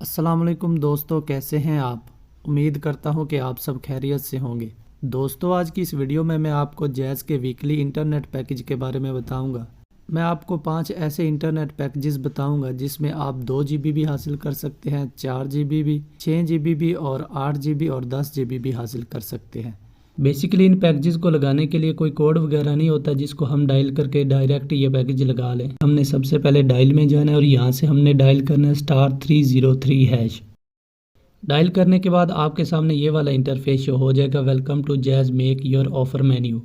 अस्सलाम वालेकुम दोस्तों, कैसे हैं आप। उम्मीद करता हूं कि आप सब खैरियत से होंगे। दोस्तों, आज की इस वीडियो में मैं आपको जैज़ के वीकली इंटरनेट पैकेज के बारे में बताऊंगा। मैं आपको 5 ऐसे इंटरनेट पैकेजेस बताऊंगा जिसमें आप 2 GB भी हासिल कर सकते हैं, 4 GB भी, 6 GB भी और 8 GB और 10 GB भी हासिल कर सकते हैं। बेसिकली इन पैकेजेस को लगाने के लिए कोई कोड वगैरह नहीं होता जिसको हम डायल करके डायरेक्ट ये पैकेज लगा लें। हमने सबसे पहले डायल में जाना है और यहाँ से हमने डायल करना है *303#। डायल करने के बाद आपके सामने ये वाला इंटरफेस शो हो जाएगा, welcome to Jazz make your offer menu.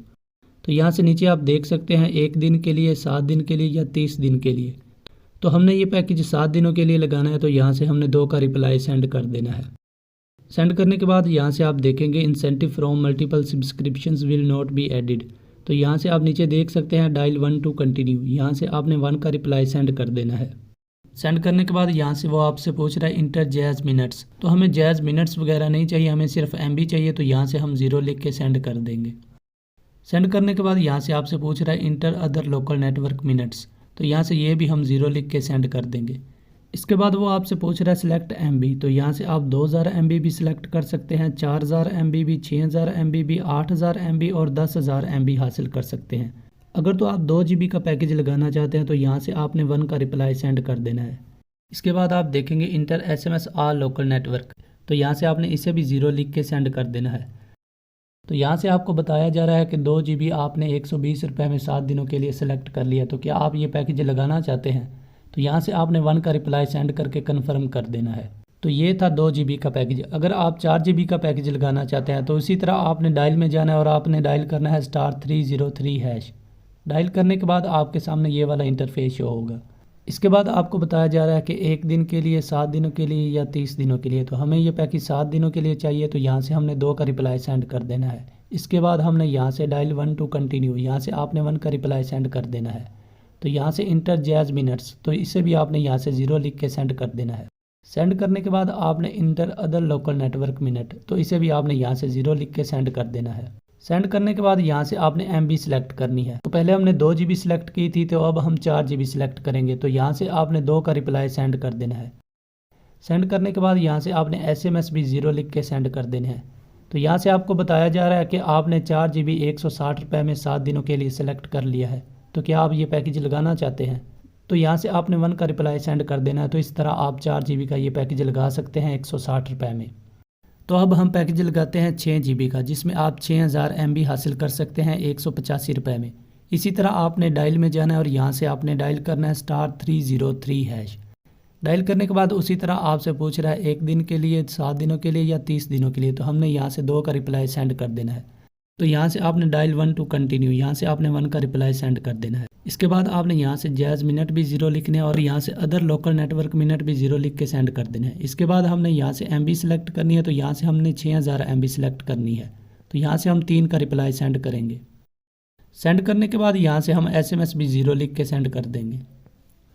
तो यहाँ से नीचे आप देख सकते हैं 1 दिन के लिए, 7 दिन के लिए या 30 दिन के लिए। तो हमने ये पैकेज 7 दिनों के लिए लगाना है, तो यहाँ से हमने 2 का रिप्लाई सेंड कर देना है। सेंड करने के बाद यहाँ से आप देखेंगे incentive from multiple subscriptions will not be added. तो यहाँ से आप नीचे देख सकते हैं डायल 1 टू कंटिन्यू। यहाँ से आपने 1 का रिप्लाई सेंड कर देना है। सेंड करने के बाद यहाँ से वो आपसे पूछ रहा है इंटर जैज़ मिनट्स। तो हमें जैज़ मिनट्स वगैरह नहीं चाहिए, हमें सिर्फ MB चाहिए। तो यहाँ से हम 0 लिख के सेंड कर देंगे। सेंड करने के बाद यहाँ से आपसे पूछ रहा है inter other local network minutes. तो यहाँ से ये भी हम 0 लिख के सेंड कर देंगे। इसके बाद वो आपसे पूछ रहा है सिलेक्ट MB। तो यहाँ से आप 2000 MB भी सिलेक्ट कर सकते हैं, 4000 MB भी, 6000 MB भी, 8000 MB और 10000 MB हासिल कर सकते हैं। अगर तो आप 2 GB का पैकेज लगाना चाहते हैं तो यहाँ से आपने 1 का रिप्लाई सेंड कर देना है। इसके बाद आप देखेंगे inter SMS all local network. तो यहाँ से आपने इसे भी 0 लिख के सेंड कर देना है। तो यहाँ से आपको बताया जा रहा है कि 2 GB आपने 120 रुपये में 7 दिनों के लिए सेलेक्ट कर लिया। तो क्या आप ये पैकेज लगाना चाहते हैं? तो यहाँ से आपने 1 का रिप्लाई सेंड करके कन्फर्म कर देना है। तो ये था 2 GB का पैकेज। अगर आप 4 GB का पैकेज लगाना चाहते हैं तो इसी तरह आपने डायल में जाना है और आपने डायल करना है *303#। डायल करने के बाद आपके सामने ये वाला इंटरफेस शो होगा। इसके बाद आपको बताया जा रहा है कि 1 दिन के लिए, 7 दिनों के लिए या 30 दिनों के लिए। तो हमें ये पैकेज 7 दिनों के लिए चाहिए। तो यहाँ से हमने 2 का रिप्लाई सेंड कर देना है। इसके बाद हमने यहाँ से डायल 1 टू कंटिन्यू। यहाँ से आपने 1 का रिप्लाई सेंड कर देना है। तो यहाँ से इंटर जैज़ मिनट्स। तो इसे भी आपने यहाँ से 0 लिख के सेंड कर देना है। सेंड करने के बाद आपने inter other local network minute. तो इसे भी आपने यहाँ से 0 लिख के सेंड कर देना है। सेंड करने के बाद यहाँ से आपने MB सिलेक्ट करनी है। तो पहले हमने 2 GB सिलेक्ट की थी, तो अब हम 4 GB सिलेक्ट करेंगे। तो यहाँ से आपने 2 का रिप्लाई सेंड कर देना है। सेंड करने के बाद यहाँ से आपने SMS भी 0 लिख के सेंड कर देने हैं। तो यहाँ से आपको बताया जा रहा है कि आपने 4 GB 160 रुपये में 7 दिनों के लिए सिलेक्ट कर लिया है। तो क्या आप ये पैकेज लगाना चाहते हैं? तो यहाँ से आपने 1 का रिप्लाई सेंड कर देना है। तो इस तरह आप 4 GB का ये पैकेज लगा सकते हैं 160 रुपये में। तो अब हम पैकेज लगाते हैं 6 GB का, जिसमें आप 6000 MB हासिल कर सकते हैं 185 रुपये में। इसी तरह आपने डायल में जाना है और यहाँ से आपने डायल करना है *303#। डायल करने के बाद उसी तरह आपसे पूछ रहा है 1 दिन के लिए, 7 दिनों के लिए या 30 दिनों के लिए। तो हमने यहाँ से 2 का रिप्लाई सेंड कर देना है। तो यहाँ से आपने डायल 1 टू कंटिन्यू। यहाँ से आपने 1 का रिप्लाई सेंड कर देना है। इसके बाद आपने यहाँ से जैज़ मिनट भी 0 लिखने हैं और यहाँ से अदर लोकल नेटवर्क मिनट भी 0 लिख के सेंड कर देना है। इसके बाद हमने यहाँ से MB सिलेक्ट करनी है। तो यहाँ से हमने 6000 MB सिलेक्ट करनी है। तो यहाँ से हम 3 का रिप्लाई सेंड करेंगे। सेंड करने के बाद यहाँ से हम SMS भी 0 लिख के सेंड कर देंगे।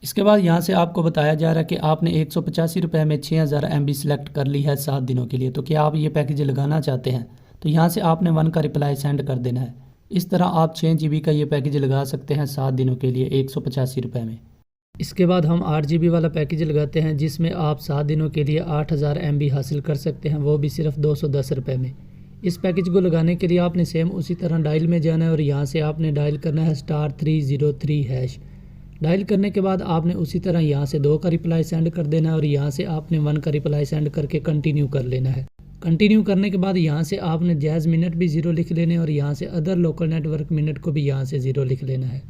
इसके बाद यहाँ से आपको बताया जा रहा है कि आपने 185 रुपये में 6000 MB सिलेक्ट कर ली है 7 दिनों के लिए। तो क्या आप ये पैकेज लगाना चाहते हैं? तो यहाँ से आपने 1 का रिप्लाई सेंड कर देना है। इस तरह आप 6 GB का ये पैकेज लगा सकते हैं 7 दिनों के लिए 185 रुपये में। इसके बाद हम 8 GB वाला पैकेज लगाते हैं, जिसमें आप 7 दिनों के लिए 8000 MB हासिल कर सकते हैं, वो भी सिर्फ 210 रुपये में। इस पैकेज को लगाने के लिए आपने सेम उसी तरह डायल में जाना है और यहाँ से आपने डायल करना है *303#। डायल करने के बाद आपने उसी तरह यहाँ से 2 का रिप्लाई सेंड कर देना है और यहाँ से आपने 1 का रिप्लाई सेंड करके कंटिन्यू कर लेना है। कंटिन्यू करने के बाद यहाँ से आपने जैज़ मिनट भी 0 लिख लेने और यहाँ से अदर लोकल नेटवर्क मिनट को भी यहाँ से 0 लिख लेना है।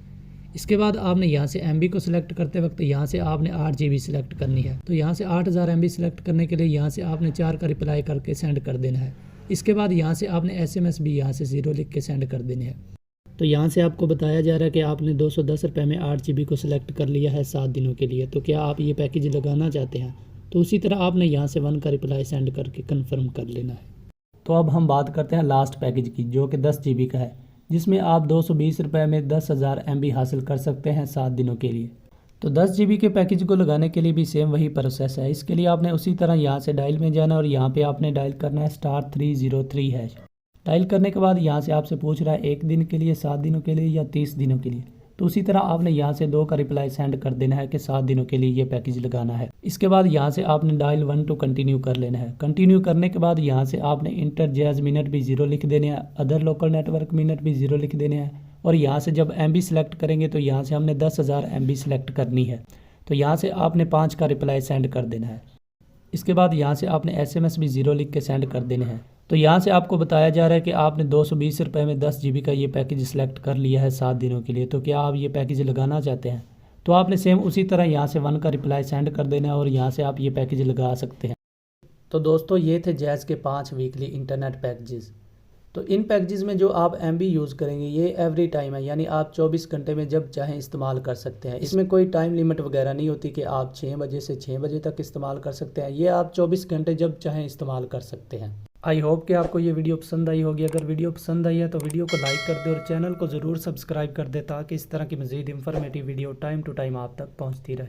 इसके बाद आपने यहाँ से MB को सिलेक्ट करते वक्त यहाँ से आपने 8 GB सिलेक्ट करनी है। तो यहाँ से 8000 MB सिलेक्ट करने के लिए यहाँ से आपने 4 का रिप्लाई करके सेंड कर देना है। इसके बाद यहाँ से आपने SMS भी यहाँ से 0 लिख के सेंड कर देने हैं। तो यहाँ से आपको बताया जा रहा है कि आपने 210 रुपये में 8 GB को सिलेक्ट कर लिया है 7 दिनों के लिए। तो क्या आप ये पैकेज लगाना चाहते हैं? तो उसी तरह आपने यहाँ से 1 का रिप्लाई सेंड करके कंफर्म कर लेना है। तो अब हम बात करते हैं लास्ट पैकेज की, जो कि 10 GB का है, जिसमें आप 220 रुपये में 10,000 MB हासिल कर सकते हैं 7 दिनों के लिए। तो 10 GB के पैकेज को लगाने के लिए भी सेम वही प्रोसेस है। इसके लिए आपने उसी तरह यहाँ से डायल में जाना और यहाँ पे आपने डायल करना है *303#। डायल करने के बाद यहाँ से आपसे पूछ रहा है 1 दिन के लिए, 7 दिनों के लिए या 30 दिनों के लिए। तो उसी तरह आपने यहाँ से 2 का रिप्लाई सेंड कर देना है कि 7 दिनों के लिए ये पैकेज लगाना है। इसके बाद यहाँ से आपने डायल 1 टू कंटिन्यू कर लेना है। कंटिन्यू करने के बाद यहाँ से आपने इंटर जैज़ मिनट भी 0 लिख देने हैं, अदर लोकल नेटवर्क मिनट भी 0 लिख देने हैं। और यहाँ से जब MB सेलेक्ट करेंगे तो यहाँ से हमने 10,000 MB सेलेक्ट करनी है। तो यहाँ से आपने 5 का रिप्लाई सेंड कर देना है। इसके बाद यहाँ से आपने SMS भी 0 लिख के सेंड कर देने हैं। तो यहाँ से आपको बताया जा रहा है कि आपने 220 रुपये में 10 GB का ये पैकेज सिलेक्ट कर लिया है 7 दिनों के लिए। तो क्या आप ये पैकेज लगाना चाहते हैं? तो आपने सेम उसी तरह यहाँ से 1 का रिप्लाई सेंड कर देना है और यहाँ से आप ये पैकेज लगा सकते हैं। तो दोस्तों ये थे जैज़ के 5 वीकली इंटरनेट पैकेजेस। तो इन पैकेजेस में जो आप MB यूज़ करेंगे ये एवरी टाइम है, यानी आप 24 घंटे में जब चाहें इस्तेमाल कर सकते हैं। इसमें कोई टाइम लिमिट वगैरह नहीं होती कि आप 6 बजे से 6 बजे तक इस्तेमाल कर सकते हैं। ये आप 24 घंटे जब चाहें इस्तेमाल कर सकते हैं। आई होप कि आपको ये वीडियो पसंद आई होगी। अगर वीडियो पसंद आई है तो वीडियो को लाइक कर दे और चैनल को ज़रूर सब्सक्राइब कर दे ताकि इस तरह की मज़ीद informative video time to time आप तक पहुँचती रहे।